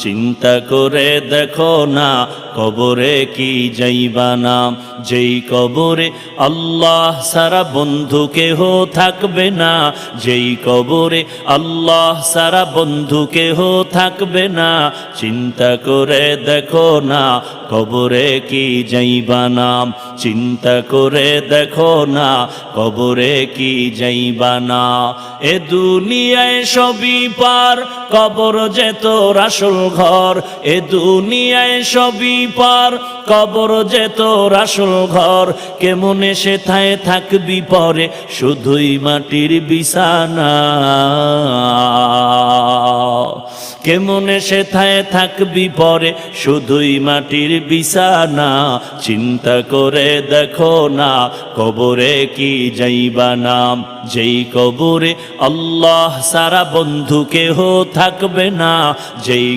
চিন্তা করে দেখো না কবরে কি যাইবা না। যেই কবরে আল্লাহ সারা বন্ধু কেহ থাকবে না, যেই কবরে আল্লাহ সারা বন্ধু কেহ থাকবে না। চিন্তা করে দেখো না কবরে কি যাইবা না। চিন্তা করে দেখো না কবরে কি যাইবা না। এ দুনিয়ায় সবই পার, কবর যে তোর আসল ঘর। এ দুনিয়ায় সবই পার, কবর যে তোর আসল ঘর। কেমনে সেথায় থাকবি পরে, শুধুই মাটির বিছানা। কেমনে সেথায় থাকবি পরে, শুধুই মাটির বিছানা। চিন্তা করে দেখো না কবরে কি যাইবা না। যেই কবরে আল্লাহ সারা বন্ধু কেহ থাকবে না, যেই